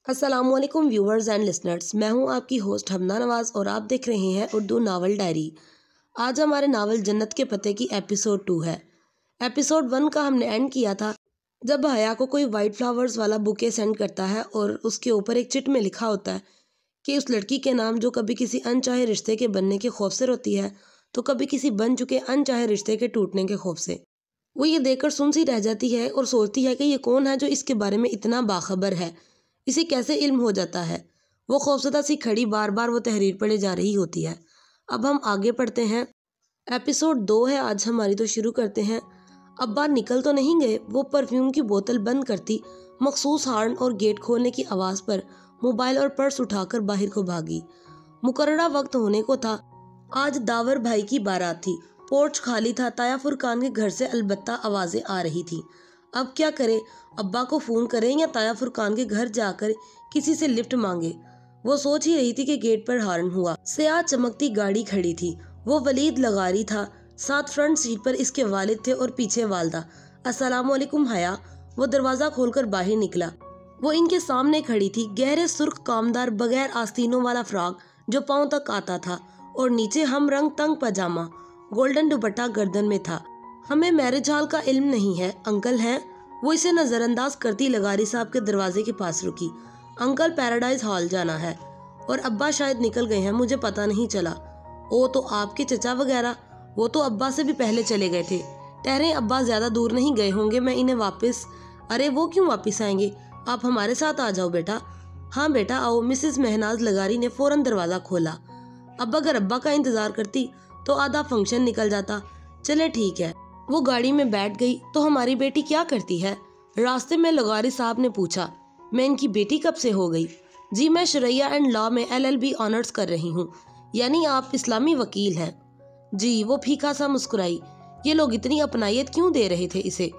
अस्सलाम वालेकुम viewers and listeners, मैं हूं आपकी होस्ट हमदा नवाज़ और आप देख रहे हैं उर्दू नावल डायरी। आज हमारे नावल जन्नत के पते की एपिसोड 2 है। एपिसोड 1 का हमने एंड किया था जब हया को कोई वाइट फ्लावर्स वाला बुके सेंड करता है और उसके ऊपर एक चिट में लिखा होता है कि उस लड़की के नाम जो कभी किसी अनचाहे रिश्ते के बनने के खौफ से रोती है तो कभी किसी बन चुके अनचाहे रिश्ते के टूटने के खौफ से। वो ये देखकर सुन सी रह जाती है और सोचती है कि ये कौन है जो इसके बारे में इतना बाखबर है, इसे कैसे इल्म हो जाता है। वो खौफजदा सी खड़ी बार बार वो तहरीर पढ़े जा रही होती है। अब हम आगे पढ़ते हैं। एपिसोड 2 है आज हमारी, तो शुरू करते हैं। अब्बा निकल तो नहीं गए। वो परफ्यूम की बोतल बंद करती मखसूस हार्न और गेट खोलने की आवाज़ पर मोबाइल और पर्स उठाकर बाहर को भागी। मुकर्ररा वक्त होने को था। आज दावर भाई की बारात थी। पोर्च खाली था। ताया फुरकान के घर से अलबत्ता आवाज़ें आ रही थी। अब क्या करें? अब्बा को फ़ोन करें या ताया फुरकान के घर जाकर किसी से लिफ्ट मांगे? वो सोच ही रही थी कि गेट पर हॉर्न हुआ। स्याह चमकती गाड़ी खड़ी थी। वो वलीद लगारी था। साथ फ्रंट सीट पर इसके वालिद थे और पीछे वालदा। अस्सलाम वालेकुम हया। वो दरवाज़ा खोलकर बाहर निकला। वो इनके सामने खड़ी थी। गहरे सुर्ख कामदार बगैर आस्तीनों वाला फ्रॉक जो पाँव तक आता था और नीचे हम रंग तंग पजामा, गोल्डन दुपट्टा गर्दन में था। हमें मैरिज हॉल का इल्म नहीं है, अंकल हैं? वो इसे नज़रअंदाज करती लगारी साहब के दरवाजे के पास रुकी। अंकल पैराडाइज हॉल जाना है और अब्बा शायद निकल गए हैं, मुझे पता नहीं चला। ओ तो आपके चचा वगैरह? वो तो अब्बा से भी पहले चले गए थे। ठहरें, अब्बा ज़्यादा दूर नहीं गए होंगे, मैं इन्हें वापस। अरे वो क्यों वापस आएंगे? आप हमारे साथ आ जाओ बेटा। हाँ बेटा आओ। मिसेस महनाज लगारी ने फ़ौरन दरवाज़ा खोला। अब अगर अब्बा का इंतज़ार करती तो आधा फंक्शन निकल जाता। चले ठीक है। वो गाड़ी में बैठ गई। तो हमारी बेटी क्या करती है? रास्ते में लगारी साहब ने पूछा। मैं इनकी बेटी कब से हो गई? जी मैं शरिया एंड लॉ में LLB ऑनर्स कर रही हूँ। यानी आप इस्लामी वकील हैं? जी। वो फीका सा मुस्कुराई। ये लोग इतनी अपनायत क्यों दे रहे थे इसे?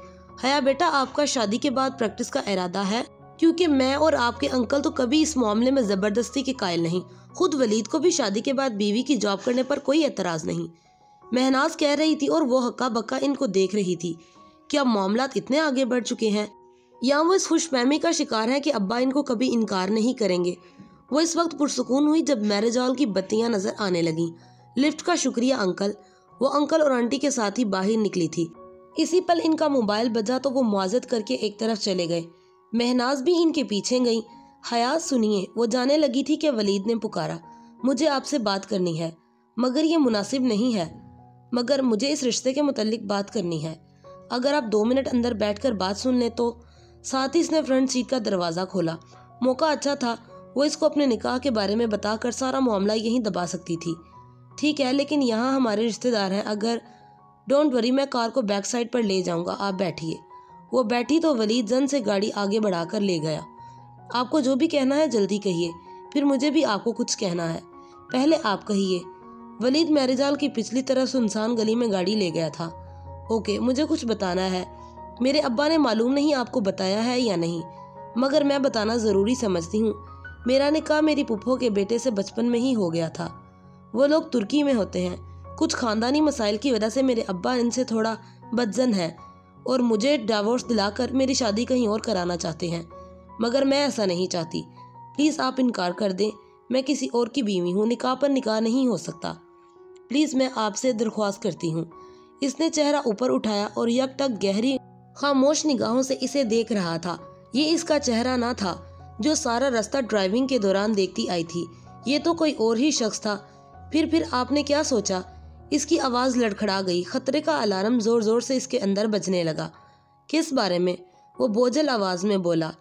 हया बेटा आपका शादी के बाद प्रैक्टिस का इरादा है? क्योंकि मैं और आपके अंकल तो कभी इस मामले में ज़बरदस्ती के कायल नहीं। खुद वलीद को भी शादी के बाद बीवी की जॉब करने पर कोई एतराज़ नहीं। महनाज कह रही थी और वो हक्का बक्का इनको देख रही थी। क्या मामलात इतने आगे बढ़ चुके हैं या वो इस खुशफहमी का शिकार है कि अब्बा इनको कभी इनकार नहीं करेंगे? वो इस वक्त पुरसुकून हुई जब मैरिज हॉल की बत्तियां नजर आने लगीं। लिफ्ट का शुक्रिया अंकल। वो अंकल और आंटी के साथ ही बाहर निकली थी। इसी पल इनका मोबाइल बजा तो वो मुआज़त करके एक तरफ चले गए। महनाज भी इनके पीछे गई। हया सुनिए, वो जाने लगी थी कि वलीद ने पुकारा। मुझे आपसे बात करनी है, मगर ये मुनासिब नहीं है। मगर मुझे इस रिश्ते के मुतल्लिक बात करनी है। अगर आप 2 मिनट अंदर बैठकर बात सुन लें तो। साथ ही इसने फ्रंट सीट का दरवाज़ा खोला। मौका अच्छा था। वो इसको अपने निकाह के बारे में बताकर सारा मामला यहीं दबा सकती थी। ठीक है, लेकिन यहाँ हमारे रिश्तेदार हैं। अगर डोंट वरी, मैं कार को बैक साइड पर ले जाऊँगा, आप बैठिए। वो बैठी तो वलीद जन से गाड़ी आगे बढ़ाकर ले गया। आपको जो भी कहना है जल्दी कहिए, फिर मुझे भी आपको कुछ कहना है। पहले आप कहिए। वलीद मैरिज हॉल की पिछली तरफ सुनसान गली में गाड़ी ले गया था। ओके, मुझे कुछ बताना है। मेरे अब्बा ने मालूम नहीं आपको बताया है या नहीं, मगर मैं बताना ज़रूरी समझती हूँ। मेरा निकाह मेरी पुप्पो के बेटे से बचपन में ही हो गया था। वो लोग तुर्की में होते हैं। कुछ ख़ानदानी मसाइल की वजह से मेरे अब्बा इनसे थोड़ा बदजन है और मुझे डिवोर्स दिलाकर मेरी शादी कहीं और कराना चाहते हैं, मगर मैं ऐसा नहीं चाहती। प्लीज़ आप इनकार कर दें। मैं किसी और की बीवी हूँ, निकाह पर निकाह नहीं हो सकता। प्लीज़ मैं आपसे दरख्वास्त करती हूँ। इसने चेहरा ऊपर उठाया और यकटक गहरी खामोश निगाहों से इसे देख रहा था। ये इसका चेहरा ना था जो सारा रास्ता ड्राइविंग के दौरान देखती आई थी। ये तो कोई और ही शख्स था। फिर आपने क्या सोचा? इसकी आवाज़ लड़खड़ा गई। खतरे का अलार्म ज़ोर ज़ोर से इसके अंदर बजने लगा। किस बारे में? वो बोझल आवाज़ में बोला।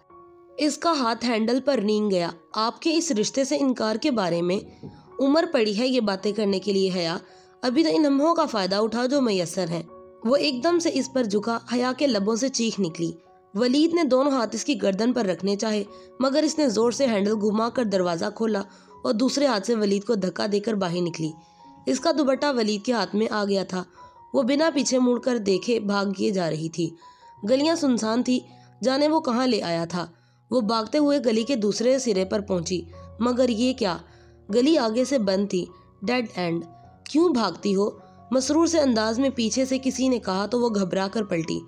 इसका हाथ हैंडल पर नींग गया। आपके इस रिश्ते से इनकार के बारे में। उम्र पड़ी है ये बातें करने के लिए हया। अभी तो इन लम्हों का फ़ायदा उठाओ जो मैसर हैं। वो एकदम से इस पर झुका। हया के लबों से चीख निकली। वलीद ने दोनों हाथ इसकी गर्दन पर रखने चाहे, मगर इसने ज़ोर से हैंडल घुमाकर दरवाज़ा खोला और दूसरे हाथ से वलीद को धक्का देकर बाहर निकली। इसका दुपट्टा वलीद के हाथ में आ गया था। वो बिना पीछे मुड़कर देखे भागे जा रही थी। गलियां सुनसान थी, जाने वो कहाँ ले आया था। वो भागते हुए गली के दूसरे सिरे पर पहुंची, मगर ये क्या, गली आगे से बंद थी। Dead and. क्यों भागती हो? मसरूर से अंदाज में पीछे से किसी ने कहा तो वो घबरा कर पलटी।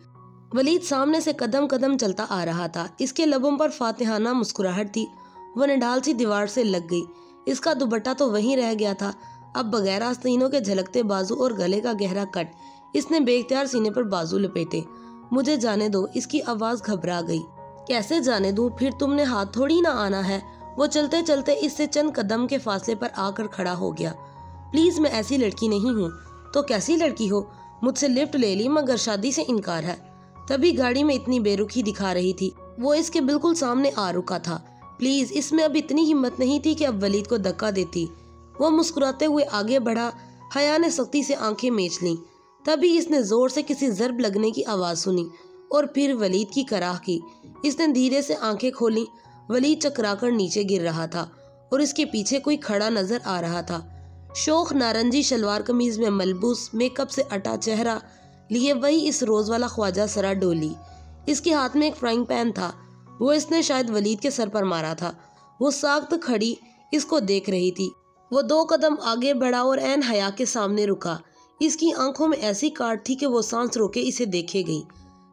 वलीद सामने से कदम कदम चलता आ रहा था। इसके लबों पर फातिहाना मुस्कुराहट थी वो नडाल सी दीवार से लग गई। इसका दुपट्टा तो वहीं रह गया था। अब बगैर आस्तीनों के झलकते बाजू और गले का गहरा कट। इसने बेख्तियार सीने पर बाजू लपेटे। मुझे जाने दो, इसकी आवाज घबरा गई। कैसे जाने दूं, फिर तुमने हाथ थोड़ी ना आना है। वो चलते चलते इससे चंद कदम के फासले पर आकर खड़ा हो गया। प्लीज, मैं ऐसी लड़की नहीं हूँ। तो कैसी लड़की हो? मुझसे लिफ्ट ले ली मगर शादी से इनकार है। तभी गाड़ी में इतनी बेरुखी दिखा रही थी। वो इसके बिल्कुल सामने आ रुका था। प्लीज, इसमें अब इतनी हिम्मत नहीं थी कि अब वलीद को धक्का देती। वो मुस्कुराते हुए आगे बढ़ा। हया ने सख्ती से आंखें मीच लीं। तभी इसने जोर से किसी ज़र्ब लगने की आवाज़ सुनी और फिर वलीद की कराह की। इसने धीरे से आंखें खोली। वलीद चकराकर नीचे गिर रहा था और इसके पीछे कोई खड़ा नजर आ रहा था। शोख नारंगी शलवार कमीज में मलबूस, मेकअप से अटा चेहरा लिए वही इस रोज वाला ख्वाजा सरा डोली। इसके हाथ में एक फ्राइंग पैन था। वो इसने शायद वलीद के सर पर मारा था। वो साख्त खड़ी इसको देख रही थी। वो 2 कदम आगे बढ़ा और ऐन हया के सामने रुका। इसकी आंखों में ऐसी काट थी कि वो सांस रोके इसे देखे गई।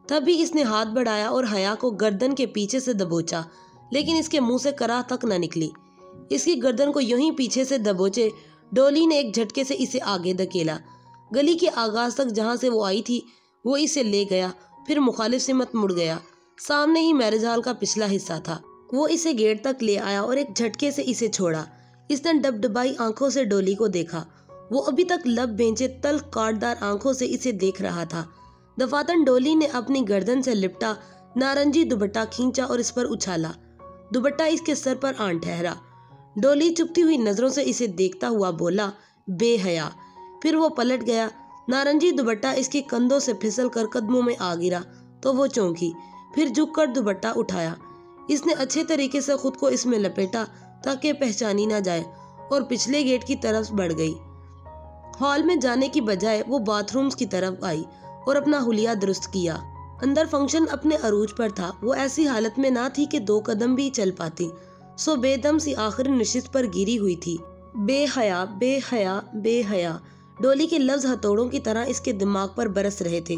तभी इसने हाथ बढ़ाया और हया को गर्दन के पीछे से दबोचा, लेकिन इसके मुंह से कराह तक न निकली। इसकी गर्दन को यूं ही पीछे से दबोचे डोली ने एक झटके से इसे आगे धकेला। गली के आगाज तक जहां से वो आई थी वो इसे ले गया, फिर मुखालिफ सिमत मुड़ गया। सामने ही मैरिज हॉल का पिछला हिस्सा था। वो इसे गेट तक ले आया और एक झटके से इसे छोड़ा। इसने डबडबाई आंखों से डोली को देखा। वो अभी तक लब बेंचे तल्ख काटदार आंखों से इसे देख रहा था। दफातन डोली ने अपनी गर्दन से लिपटा नारंगी दुपट्टा खींचा और इस पर उछाला। दुपट्टा इसके सर पर आन ठहरा। डोली चुपती हुई नजरों से इसे देखता हुआ बोला, बेहया। फिर वो पलट गया। नारंगी दुपट्टा इसके कंधों से फिसल कर कदमों में आ गिरा तो वो चौंकी, फिर झुककर दुपट्टा उठाया। इसने अच्छे तरीके से खुद को इसमें लपेटा ताकि पहचानी ना जाए और पिछले गेट की तरफ बढ़ गई। हॉल में जाने की बजाय वो बाथरूम्स की तरफ आई और अपना हुलिया दुरुस्त किया। अंदर फंक्शन अपने अरूज पर था। वो ऐसी हालत में ना थी कि 2 कदम भी चल पाती, सो बेदम सी आखिरी नशिस्त पर गिरी हुई थी। बेहया, बेहया, बेहया। डोली के लफ्ज हथौड़ों की तरह इसके दिमाग पर बरस रहे थे।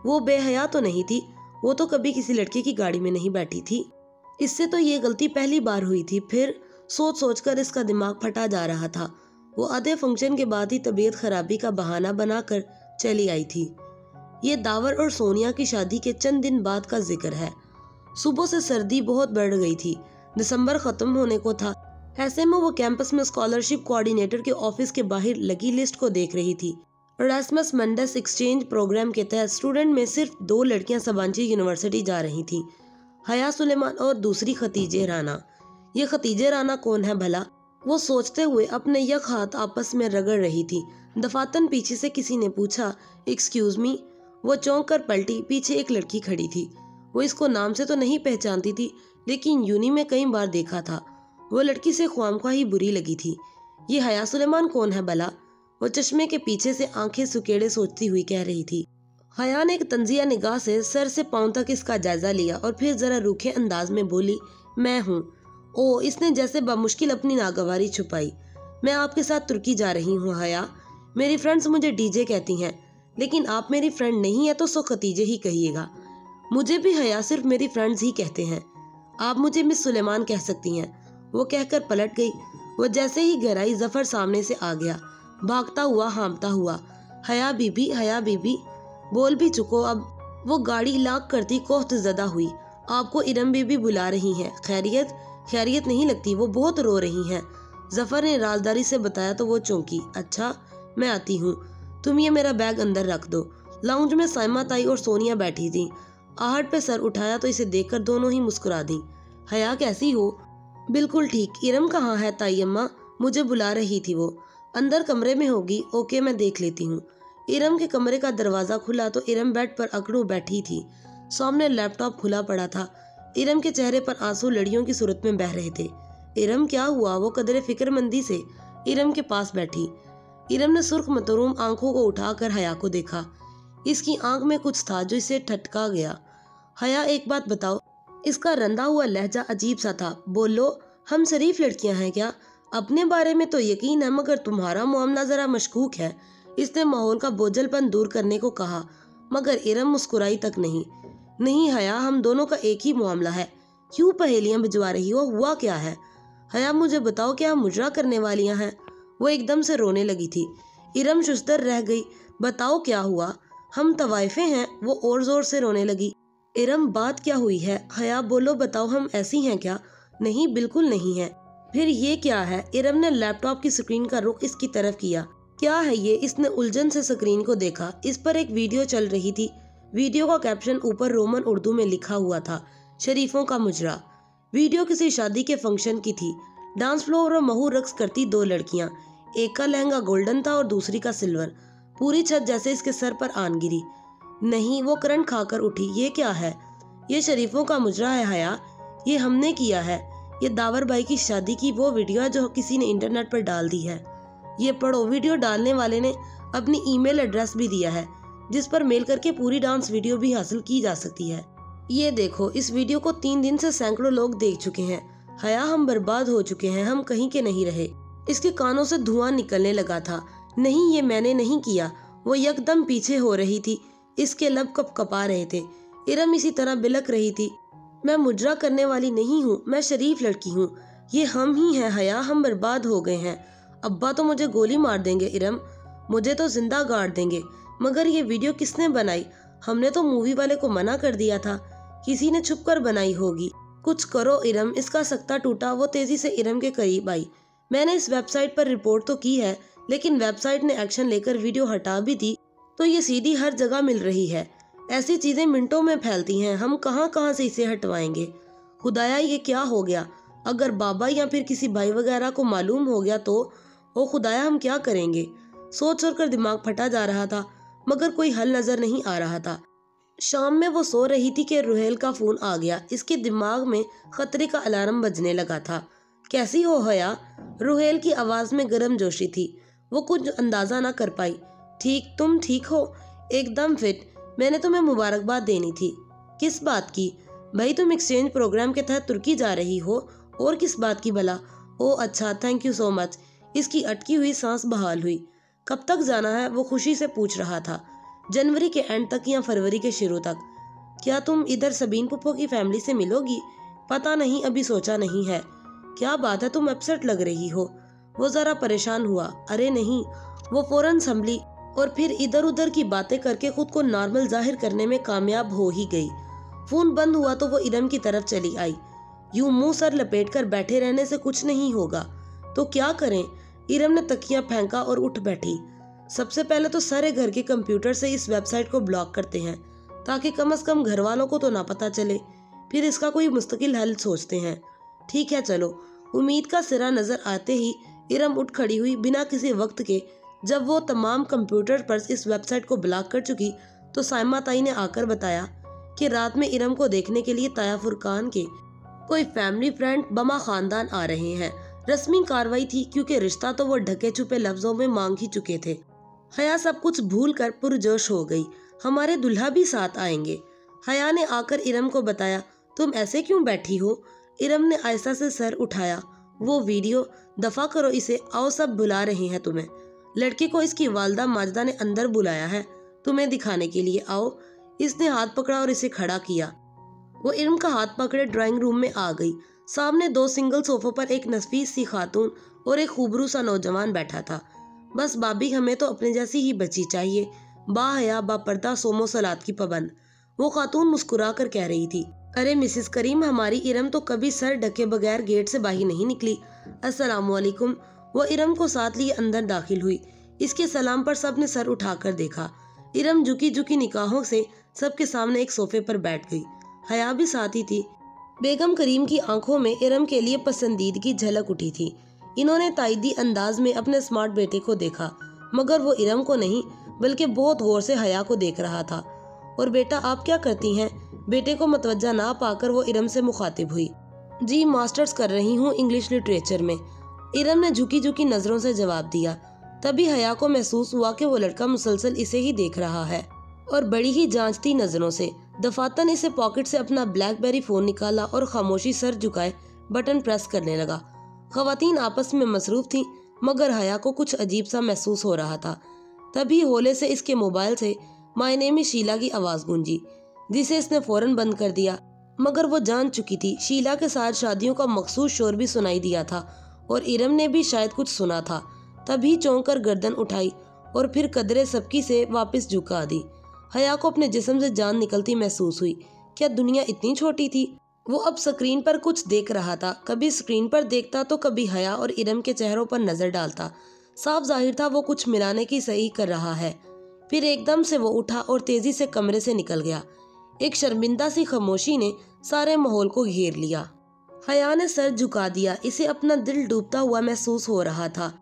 वो बेहया तो नहीं थी। वो तो कभी किसी लड़के की गाड़ी में नहीं बैठी थी। इससे तो ये गलती पहली बार हुई थी। फिर सोच सोचकर इसका दिमाग फटा जा रहा था। वो आधे फंक्शन के बाद ही तबीयत खराबी का बहाना बनाकर चली आई थी। ये दावर और सोनिया की शादी के चंद दिन बाद का जिक्र है। सुबह से सर्दी बहुत बढ़ गई थी। दिसंबर खत्म होने को था। ऐसे में वो कैंपस में स्कॉलरशिप कोऑर्डिनेटर के ऑफिस के बाहर लगी लिस्ट को देख रही थी। एरास्मस मंडस एक्सचेंज प्रोग्राम के तहत स्टूडेंट में सिर्फ 2 लड़कियां सबांची यूनिवर्सिटी जा रही थी, हया सुलेमान और दूसरी खतीजे राना। ये खतीजे राना कौन है भला? वो सोचते हुए अपने यक हाथ आपस में रगड़ रही थी। दफातन पीछे से किसी ने पूछा, एक्सक्यूज मी। वो चौंक कर पलटी। पीछे एक लड़की खड़ी थी। वो इसको नाम से तो नहीं पहचानती थी, लेकिन यूनी में कई बार देखा था। वो लड़की से ख्वामख्वाह ही बुरी लगी थी। ये हया सुलेमान कौन है भला? वो चश्मे के पीछे से आंखें सुकेड़े सोचती हुई कह रही थी। हया ने एक तंजिया निगाह से सर से पांव तक इसका जायजा लिया और फिर जरा रूखे अंदाज में बोली, मैं हूँ। ओ, इसने जैसे बमुश्किल अपनी नागवारी छुपाई। मैं आपके साथ तुर्की जा रही हूँ हया। मेरी फ्रेंड्स मुझे डीजे कहती हैं, लेकिन आप मेरी फ्रेंड नहीं है तो सो खतीजे ही कहिएगा। मुझे भी हया सिर्फ मेरी फ्रेंड्स ही कहते हैं। आप मुझे मिस सुलेमान कह सकती हैं। वो कहकर पलट गई। वो जैसे ही घर आई जफर सामने से आ गया, भागता हुआ हाँफता हुआ, हया बीबी, हया बीबी। बोल भी चुको अब। वो गाड़ी लाक करती कोफ्त ज़दा हुई। आपको इरम बीबी बुला रही हैं। खैरियत? खैरियत नहीं लगती, वो बहुत रो रही हैं। जफर ने राजदारी से बताया तो वो चौंकी। अच्छा, मैं आती हूँ। तुम ये मेरा बैग अंदर रख दो। लाउंज में साइमा ताई और सोनिया बैठी थी। आहट पे सर उठाया तो इसे देखकर दोनों ही मुस्कुरा दी। हया कैसी हो? बिल्कुल ठीक। इरम कहाँ है ताई अम्मा? मुझे बुला रही थी वो। अंदर कमरे में होगी। ओके, मैं देख लेती हूँ। इरम के कमरे का दरवाज़ा खुला तो इरम बेड पर अकड़ू बैठी थी। सामने लैपटॉप खुला पड़ा था। इरम के चेहरे पर आंसू लड़ियों की सूरत में बह रहे थे। इरम क्या हुआ? वो कदरे फिक्रमंदी से इरम के पास बैठी। इरम ने सुर्ख मतरूम आंखों को उठाकर हया को देखा। इसकी आंख में कुछ था जो इसे ठटका गया। हया, एक बात बताओ। इसका रंधा हुआ लहजा अजीब सा था। बोलो, हम शरीफ लड़कियां हैं क्या? अपने बारे में तो यकीन है, मगर तुम्हारा मामला जरा मशकूक है। इसने माहौल का बोझलपन दूर करने को कहा, मगर इरम मुस्कुराई तक नहीं। नहीं हया, हम दोनों का एक ही मामला है। क्यों पहेलियां भिजवा रही हो? हुआ क्या है? حیا مجھے بتاؤ کیا ہم مجرا کرنے والیاں ہیں؟ وہ ایک دم سے رونے لگی تھی۔ ارم ششدر رہ گئی۔ بتاؤ کیا ہوا؟ ہم طوائفیں ہیں، وہ اور زور سے رونے لگی۔ ارم بات کیا ہوئی ہے؟ حیا بولو بتاؤ ہم ایسی ہیں کیا؟ نہیں بالکل نہیں ہے۔ پھر یہ کیا ہے؟ ارم نے لیپ ٹاپ کی سکرین کا رخ اس کی طرف کیا۔ کیا ہے یہ؟ اس نے الجھن سے سکرین کو دیکھا۔ اس پر ایک ویڈیو چل رہی تھی۔ ویڈیو کا کیپشن اوپر رومن اردو میں لکھا ہوا تھا، شریفوں کا مجرا۔ ویڈیو کسی شادی کے فنکشن کی تھی۔ ڈانس فلور اور مہو رقص کرتی دو لڑکیاں، ایک کا لہنگا گولڈن تھا اور دوسری کا سلور۔ پوری چھت جیسے اس کے سر پر آن گری۔ نہیں، وہ کرنٹ کھا کر اٹھی۔ یہ کیا ہے؟ یہ شریفوں کا مجرا ہے حیا، یہ ہم نے کیا ہے۔ یہ داور بھائی کی شادی کی وہ ویڈیو ہے جو کسی نے انٹرنیٹ پر ڈال دی ہے۔ یہ پڑھو، ویڈیو ڈالنے والے نے اپنی ای میل ایڈریس بھی دیا ہے جس پر میل کر کے پوری ڈانس ویڈیو بھی حاصل کی جا سکتی ہے۔ یہ دیکھو، اس ویڈیو کو 3 دن سے سینکڑوں لوگ دیکھ چکے ہیں۔ حیا ہم برباد ہو چکے ہیں، ہم کہیں کے نہیں رہے۔ اس کے کانوں سے دھواں نکلنے لگا تھا۔ نہیں، یہ میں نے نہیں کیا۔ وہ یکدم پیچھے ہو رہی تھی، اس کے لب کپ کپا رہے تھے۔ ارم اسی طرح بلک رہی تھی۔ میں مجرا کرنے والی نہیں ہوں، میں شریف لڑکی ہوں۔ یہ ہم ہی ہیں حیا، ہم برباد ہو گئے ہیں۔ ابا تو مجھے گولی مار دیں گے ارم، مجھے تو زندہ گاڑ دیں گے۔ مگر یہ ویڈیو کس نے بنائی؟ ہم نے تو مووی والے کو منع کر دیا تھا، کسی نے چھپ کر بنائی ہوگی۔ کچھ کرو ارم۔ اس کا سکتہ ٹوٹا۔ وہ تیزی سے ارم کے قریب آئی۔ میں نے اس ویب سائٹ پر رپورٹ تو کی ہے، لیکن ویب سائٹ نے ایکشن لے کر ویڈیو ہٹا بھی دی تو یہ سیدھی ہر جگہ مل رہی ہے۔ ایسی چیزیں منٹوں میں پھیلتی ہیں، ہم کہاں کہاں سے اسے ہٹوائیں گے؟ خدایا یہ کیا ہو گیا؟ اگر بابا یا پھر کسی بھائی وغیرہ کو معلوم ہو گیا تو او خدایا ہم کیا کریں گے؟ سوچ کر دماغ پھٹا جا رہا تھا، مگر کوئی حل نظر نہیں آ رہا تھا۔ شام میں وہ سو رہی تھی کہ روہیل کا فون آ گیا۔ اس کے دماغ میں خطرے کا الارم بجنے لگا تھا۔ کیسی ہو حیا؟ روہیل کی آواز میں گرم جوشی تھی۔ وہ کچھ اندازہ نہ کر پائی۔ ٹھیک، تم ٹھیک ہو؟ ایک دم فٹ۔ میں نے تمہیں مبارکباد دینی تھی۔ کس بات کی؟ بھائی تم ایکسچینج پروگرام کے تحت ترکی جا رہی ہو۔ اور کس بات کی بھلا؟ او اچھا، تھینک یو سو مچ۔ اس کی اٹکی ہوئی سانس بحال ہوئی۔ کب تک جانا ہے؟ وہ خوشی سے پوچھ رہا تھا۔ جنوری کے اینڈ تک یا فروری کے شروع تک۔ کیا تم ادھر سبین پھپھو کی فیملی سے ملو گی؟ پتہ نہیں، ابھی سوچا نہیں ہے۔ کیا بات ہے، تم اپسیٹ لگ رہی ہو۔ وہ ذرا پریشان ہوا۔ ارے نہیں، وہ فوراً سنبھلی اور پھر ادھر ادھر کی باتیں کر کے خود کو نارمل ظاہر کرنے میں کامیاب ہو ہی گئی۔ فون بند ہوا تو وہ ارم کی طرف چلی آئی۔ یوں منہ سر لپیٹ کر بیٹھے رہنے سے کچھ نہیں ہوگا تو کیا کریں؟ ارم نے تکیہ پھینکا اور اٹھ بیٹھی۔ سب سے پہلے تو سارے گھر کے کمپیوٹر سے اس ویب سائٹ کو بلاک کرتے ہیں تاکہ کم از کم گھر والوں کو تو نہ پتہ چلے، پھر اس کا کوئی مستقل حل سوچتے ہیں۔ ٹھیک ہے چلو۔ امید کا سرا نظر آتے ہی ارم اٹھ کھڑی ہوئی بنا کسی وقت کے۔ جب وہ تمام کمپیوٹر پر اس ویب سائٹ کو بلاک کر چکی تو سائمہ تائی نے آ کر بتایا کہ رات میں ارم کو دیکھنے کے لیے تایا فرقان کے کوئی فیملی فرینڈ بما خاندان آ رہے ہیں۔ رسمی کاروائی تھی کیونکہ رشتہ تو وہ ڈھکے چھپے لفظوں میں مانگ ہی چکے تھے۔ حیا سب کچھ بھول کر پرجوش ہو گئی۔ ہمارے دلہا بھی ساتھ آئیں گے۔ حیا نے آ کر ارم کو بتایا۔ تم ایسے کیوں بیٹھی ہو؟ ارم نے آہستہ سے سر اٹھایا۔ وہ ویڈیو دفع کرو اسے، آؤ سب بلا رہے ہیں تمہیں۔ لڑکی کو اس کی والدہ ماجدہ نے اندر بلایا ہے تمہیں دکھانے کے لیے، آؤ۔ اس نے ہاتھ پکڑا اور اسے کھڑا کیا۔ وہ ارم کا ہاتھ پکڑے ڈرائنگ روم میں آ گئی۔ سامنے 2 سنگل صوفوں پر ایک نفیس سی خاتون اور ایک خوبرو سا نوجوان بیٹھا تھا۔ بس بابی، ہمیں تو اپنے جیسی ہی بچی چاہیے، با حیا با پردہ سومو سلاد کی پابند۔ وہ خاتون مسکرا کر کہہ رہی تھی۔ ارے مسز کریم، ہماری ارم تو کبھی سر ڈھکے بغیر گیٹ سے باہر نہیں نکلی۔ السلام علیکم۔ وہ ارم کو ساتھ لیے اندر داخل ہوئی۔ اس کے سلام پر سب نے سر اٹھا کر دیکھا۔ ارم جھکی جھکی نگاہوں سے سب کے سامنے ایک صوفے پر بیٹھ گئی۔ حیا بھی ساتھ ہی تھی۔ بیگم کریم کی آنکھوں میں ارم کے لیے پسندیدگی جھلک اٹھی تھی۔ انہوں نے تائیدی انداز میں اپنے اسمارٹ بیٹے کو دیکھا، مگر وہ ارم کو نہیں بلکہ بہت غور سے حیا کو دیکھ رہا تھا۔ اور بیٹا آپ کیا کرتی ہیں؟ بیٹے کو متوجہ نہ پا کر وہ ارم سے مخاطب ہوئی۔ جی ماسٹرز کر رہی ہوں انگلش لٹریچر میں، ارم نے جھکی جھکی نظروں سے جواب دیا۔ تبھی حیا کو محسوس ہوا کہ وہ لڑکا مسلسل اسے ہی دیکھ رہا ہے اور بڑی ہی جانچتی نظروں سے۔ دفاتن اسے پاکٹ سے اپنا بلیک بیری فون نکالا اور خاموشی سر جھکائے بٹن پریس کرنے لگا۔ خواتین آپس میں مصروف تھیں مگر حیا کو کچھ عجیب سا محسوس ہو رہا تھا۔ تبھی ہولے سے اس کے موبائل سے مائی نیم از شیلا کی آواز گونجی، جسے اس نے فوراً بند کر دیا۔ मगर वो जान चुकी थी शीला के साथ शादियों का मखसूस शोर भी सुनाई दिया था और इरम ने भी शायद कुछ सुना था। तभी चौंक कर गर्दन उठाई और फिर कदरे सबकी से वापस झुका दी। हया को अपने जिस्म से जान निकलती महसूस हुई। क्या दुनिया इतनी छोटी थी? वो अब स्क्रीन पर कुछ देख रहा था। कभी स्क्रीन पर देखता तो कभी हया और इरम के चेहरों पर नजर डालता। साफ जाहिर था वो कुछ मिलाने की सही कर रहा है। फिर एकदम से वो उठा और तेजी से कमरे से निकल गया। एक शर्मिंदा सी खामोशी ने सारे माहौल को घेर लिया। हया ने सर झुका दिया। इसे अपना दिल डूबता हुआ महसूस हो रहा था।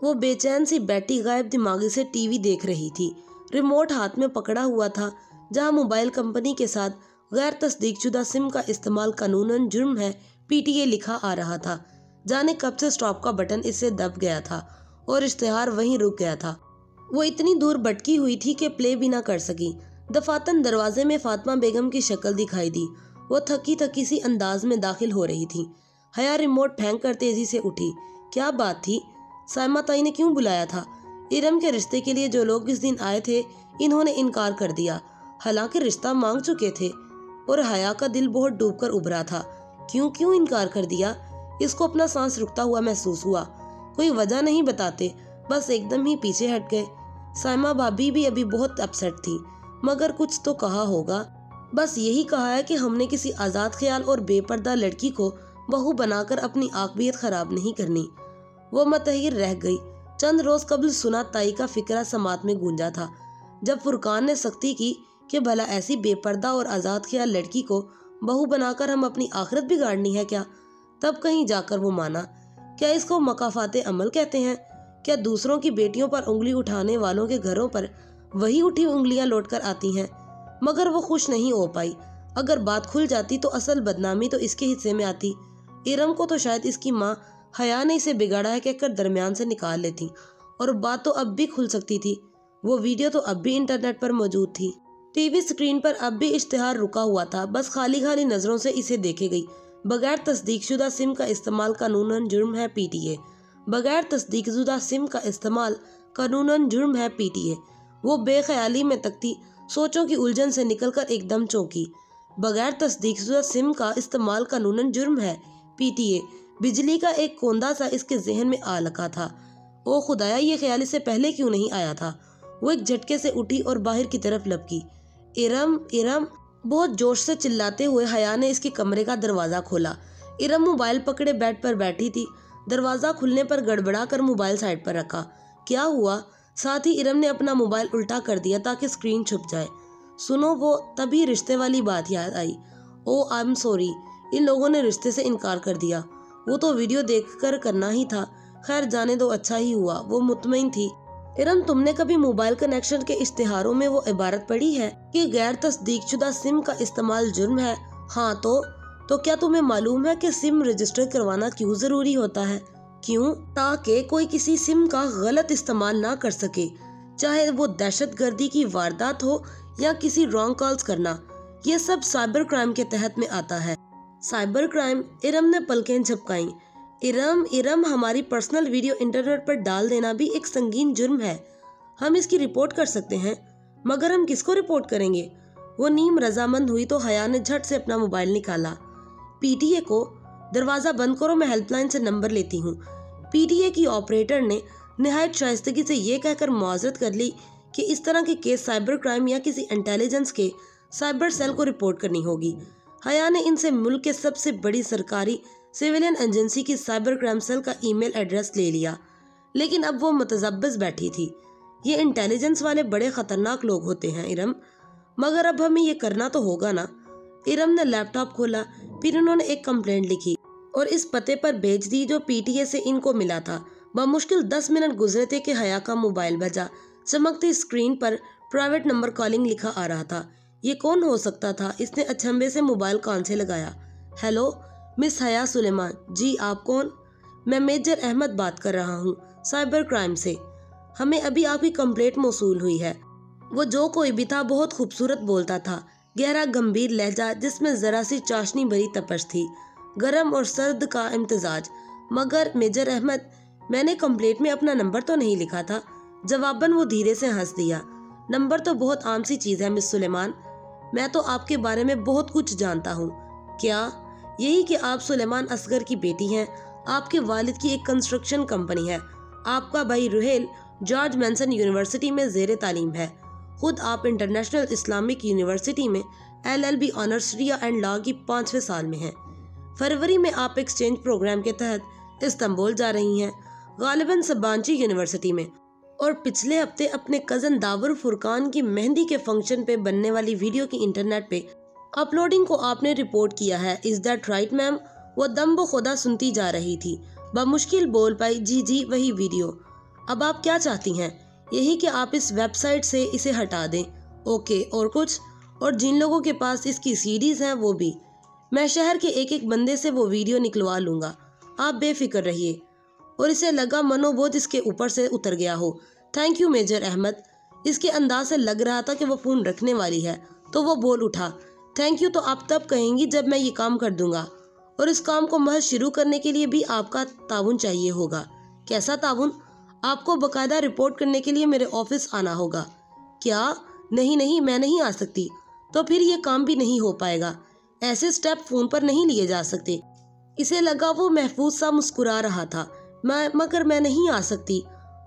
वो बेचैन सी बैठी गायब दिमागी से टीवी देख रही थी। रिमोट हाथ में पकड़ा हुआ था, जहां मोबाइल कंपनी के साथ गैर तस्दीकशुदा सिम का इस्तेमाल कानूनन जुर्म है PTA लिखा आ रहा था। जाने कब से स्टॉप का बटन इससे दब गया था और इश्तिहार वहीं रुक गया था। वो इतनी दूर भटकी हुई थी कि प्ले भी ना कर सकी। दफातन दरवाजे में फातिमा बेगम की शक्ल दिखाई दी। वो थकी थकी सी अंदाज में दाखिल हो रही थी। हया रिमोट फेंक कर तेजी से उठी। क्या बात थी? साइमा ताई ने क्यों बुलाया था? इरम के रिश्ते के लिए जो लोग इस दिन आए थे, इन्होंने इनकार कर दिया। हालांकि रिश्ता मांग चुके थे और हया का दिल बहुत डूबकर उभरा था। क्यों इनकार कर दिया? इसको अपना सांस रुकता हुआ महसूस हुआ। कोई वजह नहीं बताते, बस एकदम ही पीछे हट गए। साइमा भाभी भी अभी बहुत अपसेट थी, मगर कुछ तो कहा होगा। बस यही कहा है कि हमने किसी आज़ाद ख्याल और बेपर्दा लड़की को बहू बनाकर अपनी आकबियत खराब नहीं करनी। वो मतहिर रह गई। चंद रोज कबल सुना ताई का फिक्रा समात में गूंजा था, जब फुरकान ने सख्ती की कि भला ऐसी बेपर्दा और आज़ाद ख्याल लड़की को बहू बनाकर हम अपनी आखिरत बिगाड़नी है क्या? तब कहीं जाकर वो माना। क्या इसको मकाफाते अमल कहते हैं? क्या दूसरों की बेटियों पर उंगली उठाने वालों के घरों पर वही उठी उंगलियां लौटकर आती हैं? मगर वो खुश नहीं हो पाई। अगर बात खुल जाती तो असल बदनामी तो इसके हिस्से में आती। इरम को तो शायद इसकी माँ हया ने इसे बिगाड़ा है कहकर दरमियान से निकाल लेती और बात तो अब भी खुल सकती थी। वो वीडियो तो अब भी इंटरनेट पर मौजूद थी। टीवी स्क्रीन पर अब भी इश्तिहार रुका हुआ था। बस खाली खाली नजरों से इसे देखे गई। बगैर तस्दीकशुदा सिम का इस्तेमाल कानूनन जुर्म है PTA। बगैर तस्दीकशुदा सिम का इस्तेमाल कानूनन जुर्म है PTA। वो बेख्याली में तकती सोचों की उलझन से निकलकर एकदम चौंकी। बगैर तस्दीकशुदा सिम का इस्तेमाल कानूनन जुर्म है PTA। बिजली का एक कोंदा सा इसके जहन में आ लगा था। ओ खुदाया, ये ख्याल इससे पहले क्यों नहीं आया था? वो एक झटके से उठी और बाहर की तरफ लपकी। इरम, इरम! बहुत जोश से चिल्लाते हुए हया ने इसके कमरे का दरवाजा खोला। इरम मोबाइल पकड़े बेड पर बैठी थी। दरवाजा खुलने पर गड़बड़ा कर मोबाइल साइड पर रखा। क्या हुआ? साथ ही इरम ने अपना मोबाइल उल्टा कर दिया ताकि स्क्रीन छुप जाए। सुनो, वो तभी रिश्ते वाली बात याद आई। ओ आई एम सॉरी, इन लोगों ने रिश्ते से इनकार कर दिया। वो तो वीडियो देखकर करना ही था। खैर जाने दो, अच्छा ही हुआ। वो मुतमईन थी। इरम, तुमने कभी मोबाइल कनेक्शन के इश्तिहारों में वो इबारत पढ़ी है कि गैर तस्दीकशुदा सिम का इस्तेमाल जुर्म है? हाँ तो क्या तुम्हें मालूम है कि सिम रजिस्टर करवाना क्यों जरूरी होता है? क्यों? ताकि कोई किसी सिम का गलत इस्तेमाल ना कर सके, चाहे वो दहशतगर्दी की वारदात हो या किसी रॉन्ग कॉल्स करना। ये सब साइबर क्राइम के तहत में आता है। Cyber crime? इरम ने पलकें झपकाईं। इरम, हमारी पर्सनल वीडियो इंटरनेट पर डाल देना भी एक संगीन जुर्म है। हम इसकी रिपोर्ट कर सकते हैं, मगर हम किसको रिपोर्ट करेंगे? वो नीम रजामंद हुई तो हया ने झट से अपना मोबाइल निकाला। PTA को? दरवाजा बंद करो, मैं हेल्पलाइन से नंबर लेती हूँ। PTA की ऑपरेटर ने निहायत शाइस्तगी से ये कहकर मुआवजत कर ली कि इस तरह के केस साइबर क्राइम या किसी इंटेलिजेंस के साइबर सेल को रिपोर्ट करनी होगी। हया ने इनसे मुल्क के सबसे बड़ी सरकारी सिविलियन एजेंसी की साइबर क्राइम सेल का ईमेल एड्रेस ले लिया। लेकिन अब वो मुतज़ब्बिस बैठी थी। ये इंटेलिजेंस वाले बड़े खतरनाक लोग होते हैं इरम, मगर अब हमें ये करना तो होगा ना। इरम ने लैपटॉप खोला। फिर उन्होंने एक कंप्लेंट लिखी और इस पते पर भेज दी जो PTA से इनको मिला था। बमुश्किल 10 मिनट गुजरे थे कि हया का मोबाइल बजा। चमकती स्क्रीन पर प्राइवेट नंबर कॉलिंग लिखा आ रहा था। ये कौन हो सकता था? इसने अचंभे से मोबाइल कान से लगाया। Hello, miss Haya Suleman. जी, आप कौन? मैं मेजर अहमद बात कर रहा हूँ, साइबर क्राइम से। हमें अभी आपकी कंप्लेंट मौसूल हुई है। वो जो कोई भी था बहुत खूबसूरत बोलता था। गहरा गंभीर लहजा जिसमें जरा सी चाशनी भरी तपश थी, गर्म और सर्द का इम्तिजाज। मगर मेजर अहमद, मैंने कंप्लेंट में अपना नंबर तो नहीं लिखा था। जवाबन वो धीरे से हंस दिया। नंबर तो बहुत आम सी चीज़ है मिस सुलेमान। मैं तो आपके बारे में बहुत कुछ जानता हूँ। کیا یہی کہ آپ سلیمان اصغر کی بیٹی ہیں؟ آپ کے والد کی ایک کنسٹرکشن کمپنی ہے، آپ کا بھائی روہیل جارج مینسن یونیورسٹی میں زیر تعلیم ہے، خود آپ انٹرنیشنل اسلامک یونیورسٹی میں LLB honours Shariah and law کی 5ویں سال میں ہیں۔ فروری میں آپ ایکسچینج پروگرام کے تحت استنبول جا رہی ہیں، غالباً سبانچی یونیورسٹی میں، اور پچھلے ہفتے اپنے کزن داور فرقان کی مہندی کے فنکشن پہ بننے والی ویڈیو کی انٹرنیٹ پہ اپلوڈنگ کو آپ نے رپورٹ کیا ہے۔ Is that right ma'am? وہ دم بخدا سنتی جا رہی تھی، بمشکل بول پائی، جی وہی ویڈیو۔ اب آپ کیا چاہتی ہیں؟ یہی کہ آپ اس ویب سائٹ سے اسے ہٹا دیں۔ اوکے، اور کچھ؟ اور جن لوگوں کے پاس اس کی CDs ہیں وہ بھی۔ میں شہر کے ایک بندے سے وہ ویڈیو نکلوا لوں گا، آپ بے فکر رہیے۔ اور اسے لگا منو بوجھ اس کے اوپر سے اتر گیا ہو۔ Thank you major Ahmed. اس کے انداز سے لگ رہا تھا کہ وہ فون رکھنے والی ہے، تو وہ بول اٹھا، تھینک یو تو آپ تب کہیں گی جب میں یہ کام کر دوں گا، اور اس کام کو محض شروع کرنے کے لیے بھی آپ کا تعاون چاہیے ہوگا۔ کیسا تعاون؟ آپ کو باقاعدہ رپورٹ کرنے کے لیے میرے آفس آنا ہوگا۔ کیا؟ نہیں، میں نہیں آ سکتی۔ تو پھر یہ کام بھی نہیں ہو پائے گا، ایسے سٹیپ فون پر نہیں لیے جا سکتے۔ اسے لگا وہ محفوظ سا مسکرا رہا تھا، مگر میں نہیں آ سکتی۔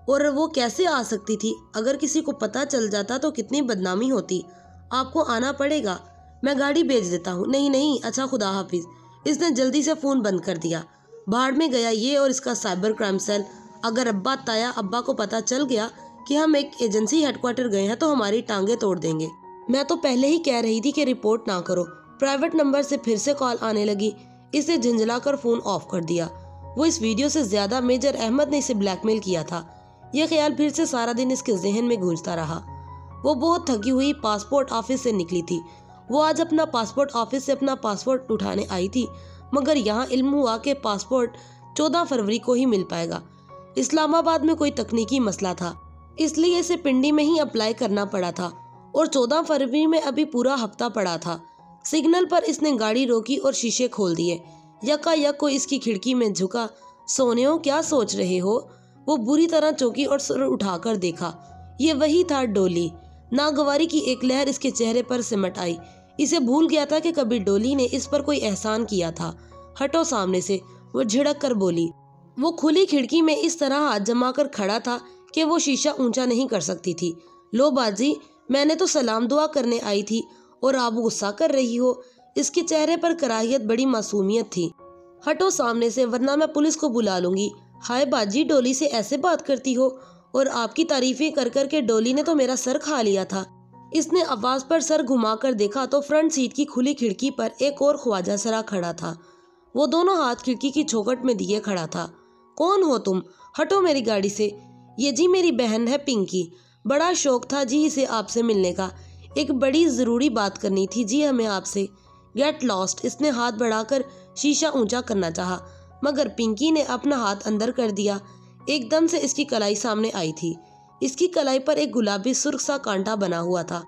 اور وہ کیسے آ سکتی تھی؟ اگر کسی کو پتہ چل جاتا تو کتنی بدنامی ہوتی۔ آپ کو آنا پڑے گا، میں گاڑی بھیج دیتا ہوں۔ نہیں، اچھا خدا حافظ۔ اس نے جلدی سے فون بند کر دیا۔ بھاڑ میں گیا یہ اور اس کا سائبر کرائم سیل۔ اگر تایا ابا کو پتہ چل گیا کہ ہم ایک ایجنسی ہیڈ کوارٹر گئے ہیں تو ہماری ٹانگیں توڑ دیں گے۔ میں تو پہلے ہی کہہ رہی تھی کہ رپورٹ نہ کرو۔ پرائیویٹ نمبر سے پھر سے کال آنے لگی۔ اس نے جھنجھلا کر فون آف کر دیا۔ وہ اس ویڈیو سے زیادہ میجر احمد نے اسے بلیک میل کیا تھا، یہ خیال پھر سے سارا دن اس کے ذہن میں گونجتا رہا۔ وہ بہت تھکی ہوئی پاسپورٹ آفس سے نکلی تھی۔ وہ آج اپنا پاسپورٹ آفس سے اپنا پاسپورٹ اٹھانے آئی تھی، مگر یہاں علم ہوا کہ پاسپورٹ 14 فروری کو ہی مل پائے گا۔ اسلام آباد میں کوئی تکنیکی مسئلہ تھا، اس لیے اسے پنڈی میں ہی اپلائی کرنا پڑا تھا، اور 14 فروری میں ابھی پورا ہفتہ پڑا تھا۔ سگنل پر اس نے گاڑی روکی اور شیشے کھول دیے۔ یکا یک کوئی اس کی کھڑکی میں جھکا۔ سونیو، کیا سوچ رہے ہو؟ وہ بری طرح چونکی اور سر اٹھا کر دیکھا۔ یہ وہی تھا ڈولی۔ ناگواری کی ایک لہر اس کے چہرے پر سمٹ آئی۔ اسے بھول گیا تھا کہ کبھی ڈولی نے اس پر کوئی احسان کیا تھا۔ ہٹو سامنے سے، وہ جھڑک کر بولی۔ وہ کھلی کھڑکی میں اس طرح ہاتھ جما کر کھڑا تھا کہ وہ شیشہ اونچا نہیں کر سکتی تھی۔ لو باجی، میں نے تو سلام دعا کرنے آئی تھی اور آپ غصہ کر رہی ہو۔ اس کے چہرے پر کراہیت بڑی معصومیت تھی۔ ہٹو سامنے سے ورنہ میں پولیس کو بلا لوں گی۔ ہائے باجی، ڈولی سے ایسے بات کرتی ہو؟ اور آپ کی تعریفیں کر کر کے ڈولی نے تو میرا سر کھا لیا تھا۔ اس نے آواز پر سر گھما کر دیکھا تو فرنٹ سیٹ کی کھلی کھڑکی پر ایک اور خواجہ سرا کھڑا تھا۔ وہ دونوں ہاتھ کھڑکی کی چوکھٹ میں دیے کھڑا تھا۔ کون ہو تم؟ ہٹو میری گاڑی سے۔ یہ جی میری بہن ہے پنکی، بڑا شوق تھا جی اسے آپ سے ملنے کا، ایک بڑی ضروری بات کرنی تھی جی ہمیں آپ سے۔ Get last. اس نے ہاتھ بڑھا کر شیشہ اونچا کرنا چاہا، مگر پنکی نے اپنا ہاتھ اندر کر دیا۔ ایک دم سے اس کی کلائی سامنے آئی تھی۔ اس کی کلائی پر ایک گلابی سرخ سا کانٹا بنا ہوا تھا،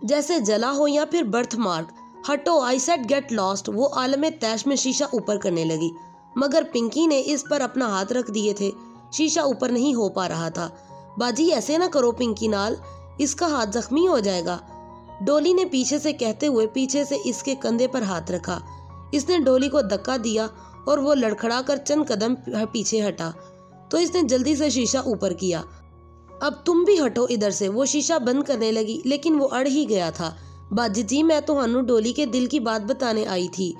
جیسے جلا ہو یا پھر برتھ مارک۔ ہٹو، آئی سیڈ گیٹ لاسٹ۔ وہ عالم تیش میں شیشہ اوپر کرنے لگی، مگر پنکی نے اس پر اپنا ہاتھ رکھ دیے تھے۔ شیشہ اوپر نہیں ہو پا رہا تھا۔ باجی ایسے نہ کرو پنکی نال، اس کا ہاتھ زخمی ہو جائے گا، ڈولی نے پیچھے سے کہتے ہوئے پیچھے سے اس کے کندھے پر ہاتھ رکھا۔ اس نے ڈولی کو دھکا دیا اور وہ لڑکھڑا کر چند قدم پیچھے ہٹا تو اس نے جلدی سے شیشہ اوپر کیا۔ اب تم بھی ہٹو ادھر سے۔ وہ شیشہ بند کرنے لگی لیکن وہ اڑ ہی گیا تھا۔ باجی جی، میں تہانوں ڈولی کے دل کی بات بتانے آئی تھی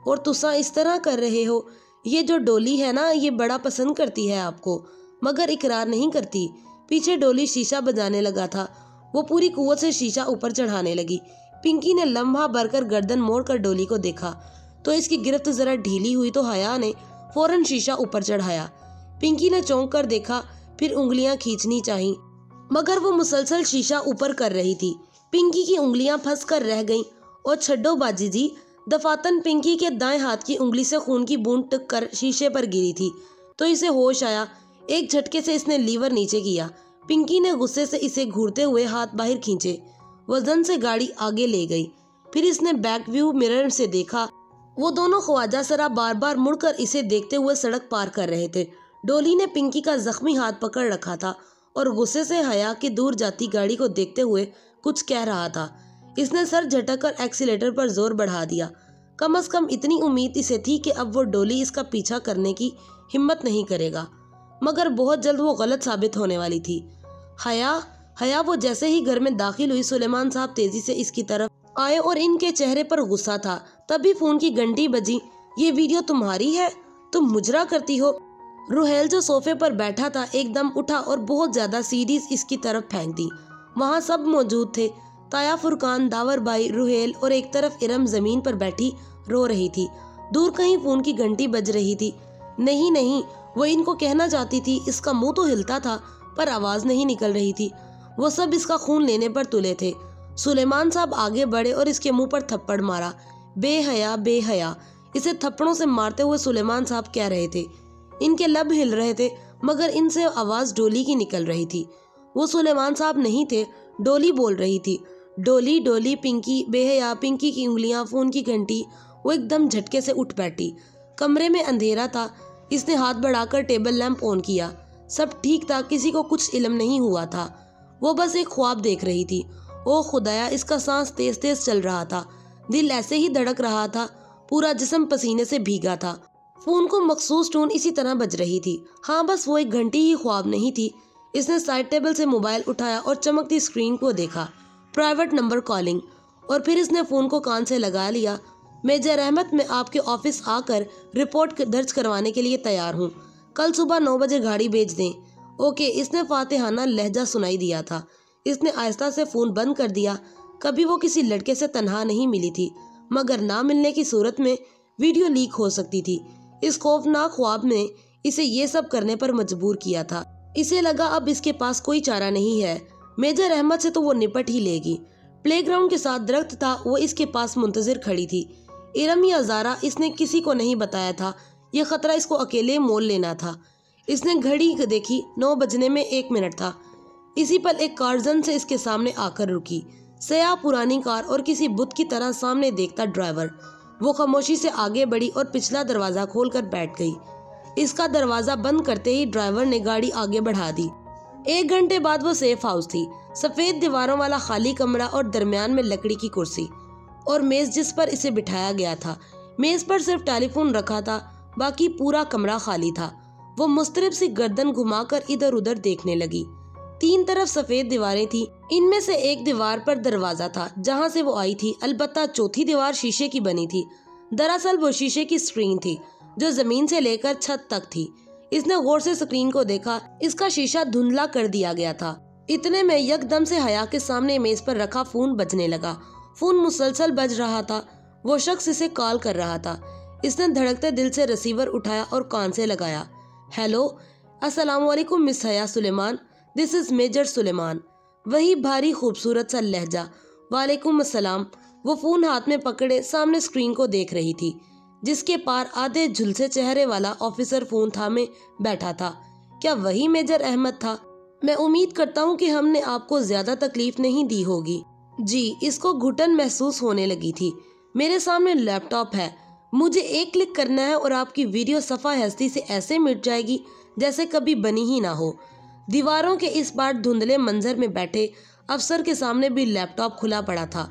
اور تساں اس طرح کر رہے ہو۔ یہ جو ڈولی ہے نا، یہ بڑا پسند کرتی ہے آپ کو، مگر اقرار نہیں کرتی۔ پیچھے ڈولی شیشہ بجانے لگا تھا، وہ پوری قوت سے شیشہ اوپر چڑھانے لگی۔ پنکی نے لمحہ بھر کر گردن موڑ کر ڈولی کو دیکھا تو اس کی گرفت ذرا ڈھیلی ہوئی تو حیا نے فوراً شیشہ اوپر چڑھایا۔ پنکی نے چونک کر دیکھا، پھر انگلیاں کھینچنی چاہی، مگر وہ مسلسل شیشہ اوپر کر رہی تھی۔ پنکی کی انگلیاں پھنس کر رہ گئیں۔ اور چھڈو باجی جی۔ دفاتن پنکی کے دائیں ہاتھ کی انگلی سے خون کی بوند ٹک کر شیشے پر گری تھی تو اسے ہوش آیا۔ ایک جھٹکے سے اس نے لیور نیچے کیا۔ پنکی نے غصے سے اسے گھورتے ہوئے ہاتھ باہر کھینچے، وزن سے گاڑی آگے لے گئی۔ پھر اس نے بیک ویو مرر سے دیکھا، وہ دونوں خواجہ سرا بار بار مڑ کر اسے دیکھتے ہوئے سڑک پار کر رہے تھے۔ ڈولی نے پنکی کا زخمی ہاتھ پکڑ رکھا تھا اور غصے سے حیا کی دور جاتی گاڑی کو دیکھتے ہوئے کچھ کہہ رہا تھا۔ اس نے سر جھٹک کر ایکسیلیٹر پر زور بڑھا دیا۔ कम से कम इतनी उम्मीद इसे थी कि अब वो डोली इसका पीछा करने की हिम्मत नहीं करेगा, मगर बहुत जल्द वो गलत साबित होने वाली थी। हया वो जैसे ही घर में दाखिल हुई, सुलेमान साहब तेजी से इसकी तरफ आए और इनके चेहरे पर गुस्सा था। तभी फोन की घंटी बजी। ये वीडियो तुम्हारी है? तुम मुजरा करती हो। रुहेल जो सोफे पर बैठा था एकदम उठा और बहुत ज्यादा सीडीज इसकी तरफ फेंक दी। वहाँ सब मौजूद थे, ताया, फुरकान, दावर भाई, रुहेल और एक तरफ इरम जमीन पर बैठी रो रही थी। दूर कहीं फोन की घंटी बज रही थी। नहीं, वो इनको कहना चाहती थी। इसका मुंह तो हिलता था पर आवाज नहीं निकल रही थी। वो सब इसका खून लेने पर तुले थे। सुलेमान साहब आगे बढ़े और इसके मुंह पर थप्पड़ मारा। बेहया। इसे थप्पड़ों से मारते हुए सुलेमान साहब कह रहे थे। इनके लब हिल रहे थे मगर इनसे आवाज डोली की निकल रही थी। वो सुलेमान साहब नहीं थे, डोली बोल रही थी। डोली, पिंकी, बेहया, पिंकी की उंगलियां, फोन की घंटी। वो एकदम झटके से उठ बैठी। कमरे में अंधेरा था। इसने हाथ बढ़ाकर टेबल लैंप ऑन किया। सब ठीक था, किसी को कुछ इल्म नहीं हुआ था। वो बस एक ख्वाब देख रही थी। ओ खुदाया, इसका सांस तेज तेज चल रहा था। दिल ऐसे ही धड़क रहा था, पूरा जिस्म पसीने से भीगा था। फोन को मखसूस टोन इसी तरह बज रही थी। हाँ, बस वो एक घंटी ही ख्वाब नहीं थी। इसने साइड टेबल से मोबाइल उठाया और चमकती स्क्रीन को देखा। Private number calling. और फिर इसने फोन को कान से लगा लिया। मेजर अहमद, मैं आपके ऑफिस आकर रिपोर्ट दर्ज करवाने के लिए तैयार हूँ। कल सुबह 9 बजे गाड़ी भेज दें। ओके। इसने फातिहाना लहजा सुनाई दिया था। इसने आहिस्ता से फोन बंद कर दिया। कभी वो किसी लड़के से तन्हा नहीं मिली थी, मगर ना मिलने की सूरत में वीडियो लीक हो सकती थी। इस खौफनाक ख्वाब ने इसे ये सब करने पर मजबूर किया था। इसे लगा अब इसके पास कोई चारा नहीं है। मेजर अहमद से तो वो निपट ही लेगी। प्लेग्राउंड के साथ दरख्त था, वो इसके पास मुंतजिर खड़ी थी। इरम या ज़ारा, इसने किसी को नहीं बताया था। ये खतरा इसको अकेले मोल लेना था। इसने घड़ी देखी, 9 बजने में 1 मिनट था। इसी पल एक कार जन से इसके सामने आकर रुकी। सयाह पुरानी कार और किसी बुत की तरह सामने देखता ड्राइवर। वो खामोशी से आगे बढ़ी और पिछला दरवाजा खोलकर बैठ गई। इसका दरवाजा बंद करते ही ड्राइवर ने गाड़ी आगे बढ़ा दी। 1 घंटे बाद वो सेफ हाउस थी। सफेद दीवारों वाला खाली कमरा और दरमियान में लकड़ी की कुर्सी और मेज जिस पर इसे बिठाया गया था। मेज पर सिर्फ टेलीफोन रखा था, बाकी पूरा कमरा खाली था। वो मुस्तरिब सी गर्दन घुमाकर इधर उधर देखने लगी। 3 तरफ सफेद दीवारें थी। इनमें से एक दीवार पर दरवाजा था जहां से वो आई थी। अलबत्ता चौथी दीवार शीशे की बनी थी। दरअसल वो शीशे की स्क्रीन थी जो जमीन से लेकर छत तक थी। इसने गौर से स्क्रीन को देखा। इसका शीशा धुंधला कर दिया गया था। इतने में यकदम से हया के सामने मेज पर रखा फोन बजने लगा। फोन मुसलसल बज रहा था। वो शख्स इसे कॉल कर रहा था। इसने धड़कते दिल से रिसीवर उठाया और कान से लगाया। हेलो, अस्सलाम वालेकुम Miss Haya Suleman, this is Major Suleman. वही भारी खूबसूरत सा लहजा, वालेकुम अस्सलाम। वो फोन हाथ में पकड़े सामने स्क्रीन को देख रही थी, जिसके पार आधे झुलसे चेहरे वाला ऑफिसर फोन थामे बैठा था। क्या वही मेजर अहमद था? मैं उम्मीद करता हूँ कि हमने आपको ज्यादा तकलीफ नहीं दी होगी। जी, इसको घुटन महसूस होने लगी थी। मेरे सामने लैपटॉप है, मुझे एक क्लिक करना है और आपकी वीडियो सफ़ा हस्ती से ऐसे मिट जाएगी जैसे कभी बनी ही ना हो। दीवारों के इस बार धुंधले मंजर में बैठे अफसर के सामने भी लैपटॉप खुला पड़ा था।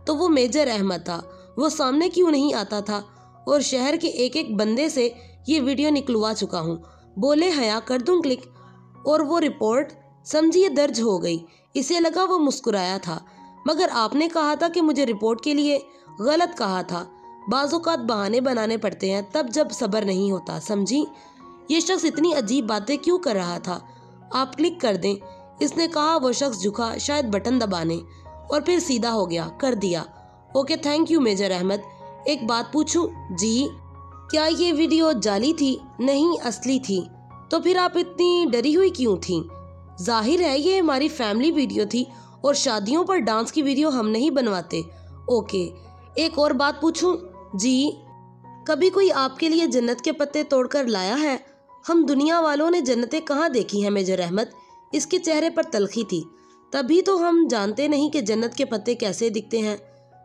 तो वो मेजर अहमद था। वो सामने क्यों नहीं आता था? और शहर के एक एक बंदे से ये वीडियो निकलवा चुका हूँ। बोले हया, कर दूं क्लिक? और वो रिपोर्ट समझिए दर्ज हो गई। इसे लगा वो मुस्कुराया था। मगर आपने कहा था कि मुझे रिपोर्ट के लिए। गलत कहा था। बाज़ौक़ात बहाने बनाने पड़ते हैं तब जब सब्र नहीं होता, समझी? ये शख्स इतनी अजीब बातें क्यों कर रहा था? आप क्लिक कर दें, इसने कहा। वो शख्स झुका, शायद बटन दबाने, और फिर सीधा हो गया। कर दिया। Okay, thank you Major Ahmad. एक बात पूछूं? जी। क्या ये वीडियो जाली थी? नहीं, असली थी। तो फिर आप इतनी डरी हुई क्यों थी? जाहिर है ये हमारी फैमिली वीडियो थी और शादियों पर डांस की वीडियो हम नहीं बनवाते। ओके, एक और बात पूछूं? जी। कभी कोई आपके लिए जन्नत के पत्ते तोड़कर लाया है? हम दुनिया वालों ने जन्नतें कहाँ देखी हैं मेजर अहमद? इसके चेहरे पर तलखी थी। तभी तो हम जानते नहीं कि जन्नत के पत्ते कैसे दिखते हैं।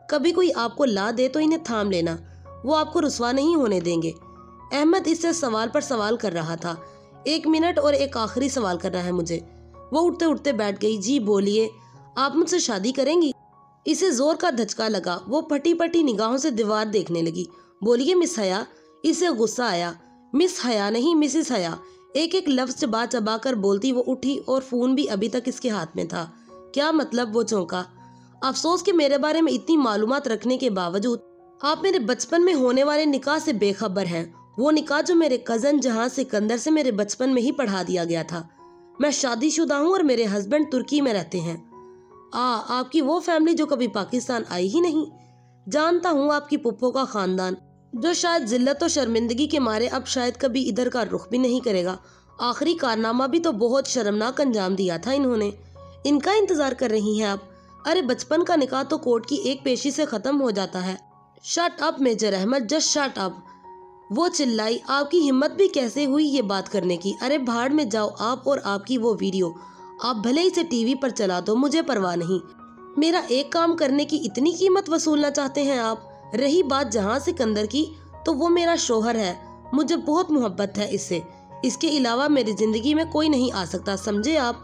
कभी कोई आपको ला दे तो इन्हें थाम लेना, वो आपको रुसवा नहीं होने देंगे। अहमद इससे सवाल पर सवाल कर रहा था। 1 मिनट और एक आखिरी सवाल करना है मुझे। वो उठते उठते बैठ गई। जी बोलिए, आप मुझसे शादी करेंगी? इसे जोर का धचका लगा। वो फटी फटी निगाहों से दीवार देखने लगी। बोलिए मिस हया। इसे गुस्सा आया। मिस हया नहीं, मिसिस हया। एक एक लफ्ज चबा चबा कर बोलती वो उठी और फोन भी अभी तक इसके हाथ में था। क्या मतलब? वो चौंका। अफसोस कि मेरे बारे में इतनी मालूमात रखने के बावजूद आप मेरे बचपन में होने वाले निकाह से बेखबर हैं। वो निकाह जो मेरे कजन जहां सिकंदर से मेरे बचपन में ही पढ़ा दिया गया था। मैं शादीशुदा हूँ और मेरे हस्बैंड तुर्की में रहते हैं। आपकी वो फैमिली जो कभी पाकिस्तान आई ही नहीं। जानता हूँ आपकी पुप्पो का खानदान जो शायद जिल्लत और शर्मिंदगी के मारे अब शायद कभी इधर का रुख भी नहीं करेगा। आखिरी कारनामा भी तो बहुत शर्मनाक अंजाम दिया था इन्होंने। इनका इंतजार कर रही हैं आप? अरे बचपन का निकाह तो कोर्ट की एक पेशी से खत्म हो जाता है। Shut up Major Ahmad, just shut up. वो चिल्लाई। आपकी हिम्मत भी कैसे हुई ये बात करने की? अरे भाड़ में जाओ आप और आपकी वो वीडियो। आप भले इसे टीवी पर चला दो, मुझे परवाह नहीं। मेरा एक काम करने की इतनी कीमत वसूलना चाहते हैं आप? रही बात जहां सिकंदर की, तो वो मेरा शोहर है। मुझे बहुत मोहब्बत है इससे। इसके अलावा मेरी जिंदगी में कोई नहीं आ सकता, समझे आप?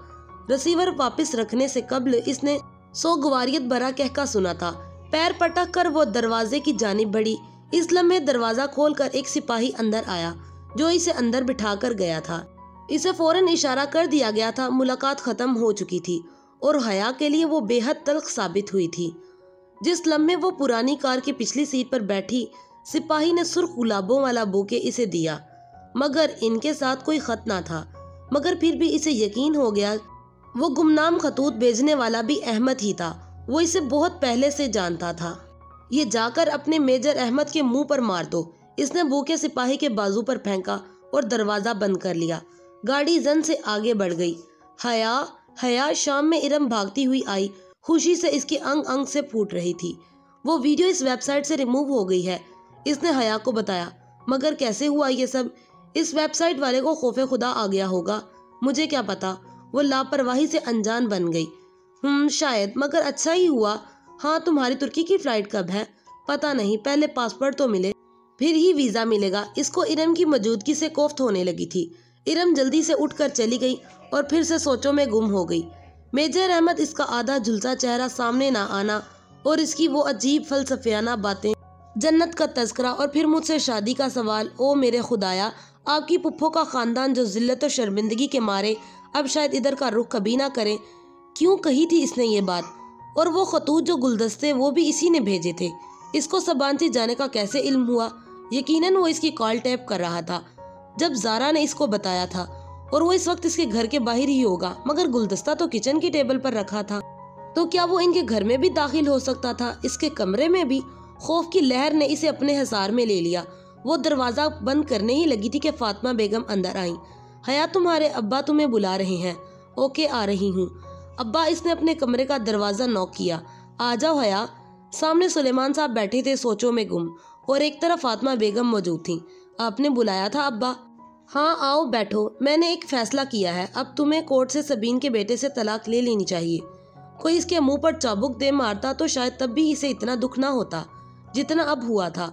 रिसीवर वापस रखने से कबल इसने सोगवारियत भरा कहका सुना था। पैर पटक कर वो दरवाजे की जानिब बढ़ी। इस लम्हे दरवाजा खोलकर एक सिपाही अंदर आया जो इसे अंदर बिठा कर गया था। इसे फौरन इशारा कर दिया गया था। मुलाकात खत्म हो चुकी थी और हया के लिए वो बेहद तल्ख साबित हुई थी। जिस लम्हे वो पुरानी कार की पिछली सीट पर बैठी, सिपाही ने सुर्ख गुलाबों वाला बुके इसे दिया, मगर इनके साथ कोई खत ना था। मगर फिर भी इसे यकीन हो गया वो गुमनाम खतूत भेजने वाला भी अहमद ही था। वो इसे बहुत पहले से जानता था। ये जाकर अपने मेजर अहमद के मुंह पर मार दो। इसने बुके सिपाही के बाजू पर फेंका और दरवाजा बंद कर लिया। गाड़ी जन से आगे बढ़ गई। हया शाम में इरम भागती हुई आई। खुशी से इसके अंग अंग से फूट रही थी। वो वीडियो इस वेबसाइट से रिमूव हो गई है, इसने हया को बताया। मगर कैसे हुआ ये सब? इस वेबसाइट वाले को खौफे खुदा आ गया होगा, मुझे क्या पता। वो लापरवाही से अनजान बन गई। शायद, मगर अच्छा ही हुआ। हाँ, तुम्हारी तुर्की की फ्लाइट कब है? पता नहीं, पहले पासपोर्ट तो मिले, फिर ही वीजा मिलेगा। इसको इरम की मौजूदगी से कोफ्त होने लगी थी। इरम जल्दी से उठकर चली गई और फिर से सोचों में गुम हो गई। मेजर अहमद, इसका आधा झुलसा चेहरा सामने ना आना और इसकी वो अजीब फलसफियाना बातें, जन्नत का तज़किरा और फिर मुझसे शादी का सवाल। ओ मेरे खुदाया, आपकी पुप्पो का खानदान जो जिल्लत और शर्मिंदगी के मारे अब शायद इधर का रुख कभी ना करे। क्यों कही थी इसने ये बात? और वो खतूत जो गुलदस्ते वो भी इसी ने भेजे थे। इसको सबांची जाने का कैसे इल्म हुआ? यकीनन वो इसकी कॉल टैप कर रहा था जब ज़ारा ने इसको बताया था, और वो इस वक्त इसके घर के बाहर ही होगा। मगर गुलदस्ता तो किचन की टेबल पर रखा था, तो क्या वो इनके घर में भी दाखिल हो सकता था? इसके कमरे में भी? खौफ की लहर ने इसे अपने हिसार में ले लिया। वो दरवाज़ा बंद करने ही लगी थी कि फातिमा बेगम अंदर आई। हया, तुम्हारे अब्बा तुम्हें बुला रहे हैं। ओके, आ रही हूँ अब्बा। इसने अपने कमरे का दरवाज़ा नॉक किया। आ जाओ हया। सामने सुलेमान साहब बैठे थे सोचों में गुम, और एक तरफ फातिमा बेगम मौजूद थी। आपने बुलाया था अब्बा? हाँ, आओ बैठो। मैंने एक फैसला किया है। अब तुम्हें कोर्ट से सबीन के बेटे से तलाक ले लेनी चाहिए। कोई इसके मुंह पर चाबुक दे मारता तो शायद तब भी इसे इतना दुख ना होता जितना अब हुआ था।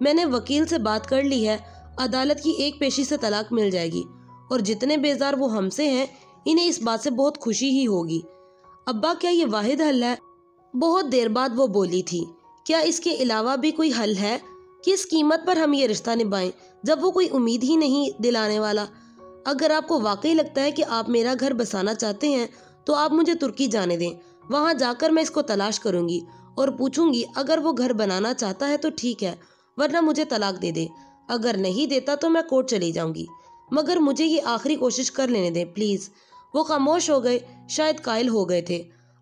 मैंने वकील से बात कर ली है। अदालत की एक पेशी से तलाक मिल जाएगी, और जितने बेजार वो हमसे हैं इन्हें इस बात से बहुत खुशी ही होगी। अब्बा, क्या ये वाहिद हल है? बहुत देर बाद वो बोली थी। क्या इसके अलावा भी कोई हल है? किस कीमत पर हम ये रिश्ता निभाएं जब वो कोई उम्मीद ही नहीं दिलाने वाला? अगर आपको वाकई लगता है कि आप मेरा घर बसाना चाहते हैं तो आप मुझे तुर्की जाने दें। वहाँ जाकर मैं इसको तलाश करूँगी और पूछूंगी। अगर वो घर बनाना चाहता है तो ठीक है, वरना मुझे तलाक दे दे। अगर नहीं देता तो मैं कोर्ट चली जाऊंगी, मगर मुझे ये आखिरी कोशिश कर लेने दें प्लीज़। वो खामोश हो गए, शायद कायल हो गए थे।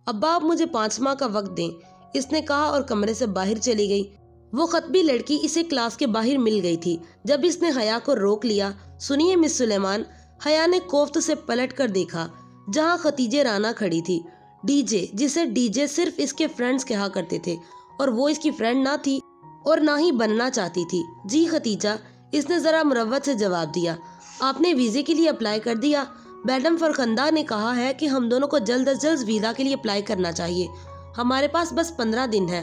अब्बा, आप मुझे 5 माह का वक्त दें, इसने कहा और कमरे से बाहर चली गई। वो खतबी लड़की इसे क्लास के बाहर मिल गई थी जब इसने हया को रोक लिया। सुनिए मिस सुलेमान। हया ने कोफ्त से पलट कर देखा जहाँ खतीजे राना खड़ी थी। डीजे, जिसे डीजे सिर्फ इसके फ्रेंड्स कहा करते थे, और वो इसकी फ्रेंड ना थी और ना ही बनना चाहती थी। जी खतीजा, इसने ज़रा मुरव्वत से जवाब दिया। आपने वीज़े के लिए अप्लाई कर दिया? मैडम फरखंदा ने कहा है कि हम दोनों को जल्द अज जल्द वीज़ा के लिए अप्लाई करना चाहिए। हमारे पास बस 15 दिन है,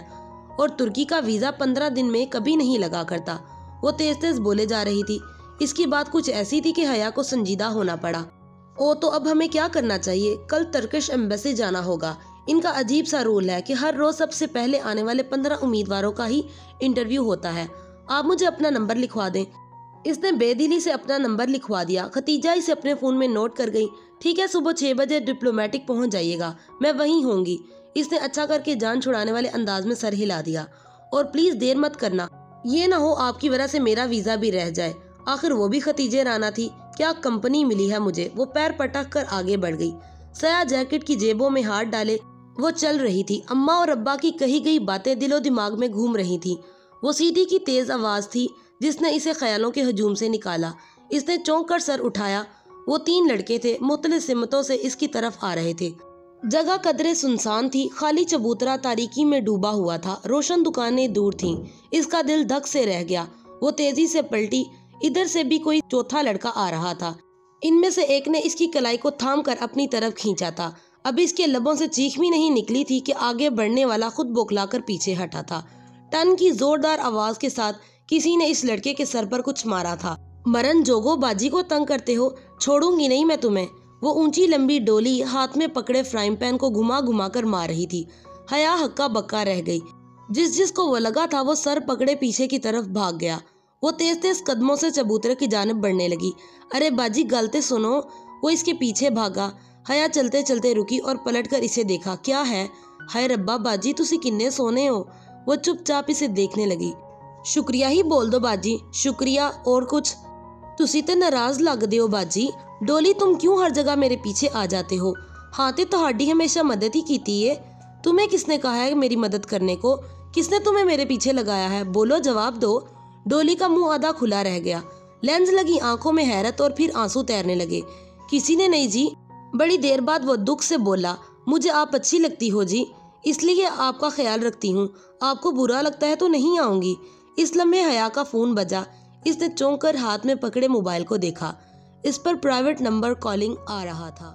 और तुर्की का वीज़ा 15 दिन में कभी नहीं लगा करता। वो तेज तेज बोले जा रही थी। इसकी बात कुछ ऐसी थी कि हया को संजीदा होना पड़ा। ओ, तो अब हमें क्या करना चाहिए? कल टर्किश एम्बेसी जाना होगा। ان کا عجیب سا رول ہے کہ ہر روز سب سے پہلے آنے والے 15 امیدواروں کا ہی انٹرویو ہوتا ہے. آپ مجھے اپنا نمبر لکھوا دیں. اس نے بے دلی سے اپنا نمبر لکھوا دیا. ختیجہ اسے اپنے فون میں نوٹ کر گئی. ٹھیک ہے، صبح 6 بجے ڈپلومیٹک پہنچ جائیے گا، میں وہیں ہوں گی. اس نے اچھا کر کے جان چھڑانے والے انداز میں سر ہلا دیا. اور پلیز دیر مت کرنا، یہ نہ ہو آپ کی وجہ سے میرا ویزا بھی رہ جائے. آخر وہ بھی ختیجہ رانا تھی. کیا کمپنی ملی ہے مجھے. وہ پیر پٹک کر آگے بڑھ گئی. سیاہ جیکٹ کی جیبوں میں ہاتھ ڈالے وہ چل رہی تھی. اماں اور ابا کی کہی گئی باتیں دل و دماغ میں گھوم رہی تھی. وہ سیٹی کی تیز آواز تھی جس نے اسے خیالوں کے ہجوم سے نکالا. اس نے چونک کر سر اٹھایا. وہ 3 لڑکے تھے، مختلف سمتوں سے اس کی طرف آ رہے تھے. جگہ قدرے سنسان تھی. خالی چبوترا تاریکی میں ڈوبا ہوا تھا. روشن دکانیں دور تھیں. اس کا دل دھک سے رہ گیا. وہ تیزی سے پلٹی. ادھر سے بھی کوئی چوتھا لڑکا آ رہا تھا. ان میں سے ایک نے اس کی کلائی کو تھام کر اپنی طرف کھینچا تھا. اب اس کے لبوں سے چیخ بھی نہیں نکلی تھی کہ آگے بڑھنے والا خود بوکھلا کر پیچھے ہٹا تھا. ٹن کی زوردار آواز کے ساتھ کسی نے اس لڑکے کے سر پر کچھ مارا تھا. مرن جوگو باجی کو تنگ کرتے ہو، چھوڑوں گی نہیں میں تمہیں. وہ اونچی لمبی ڈولی ہاتھ میں پکڑے فرائنگ پین کو گھما گھما کر مار رہی تھی. حیا ہکا بکا رہ گئی. جس کو وہ لگا تھا وہ سر پکڑے پیچھے کی طرف بھاگ گیا. وہ تیز تیز قدموں سے چبوترے کی جانب بڑھنے لگی. ارے باجی گالتے سنو. وہ اس کے پیچھے بھاگا. حیا چلتے چلتے رکی اور پلٹ کر اسے دیکھا. کیا ہے؟ ہائے ربا باجی تسی کنے سونے ہو. وہ چپ چاپ اسے دیکھنے لگی. شکریہ ہی بول دو باجی. شکریہ اور کچھ؟ تسی تے ناراض لگ دے ہو باجی. ڈولی تم کیوں ہر جگہ میرے پیچھے آ جاتے ہو؟ ہاں تے تہاڈی ہمیشہ مدد ہی کیتی ہے. تمہیں کس نے کہا ہے میری مدد کرنے کو؟ کس نے تمہیں میرے پیچھے لگایا ہے؟ بولو، جواب دو. ڈولی کا منہ آدھا کھلا رہ گیا. لینز لگی آنکھوں میں حیرت اور پھر آنسو تیرنے لگے. کسی نے نہیں جی. بڑی دیر بعد وہ دکھ سے بولا. مجھے آپ اچھی لگتی ہو جی، اس لیے آپ کا خیال رکھتی ہوں. آپ کو برا لگتا ہے تو نہیں آؤں گی. اس لمحے حیا کا فون بجا. اس نے چونک کر ہاتھ میں پکڑے موبائل کو دیکھا. اس پر پرائیویٹ نمبر کالنگ آ رہا تھا.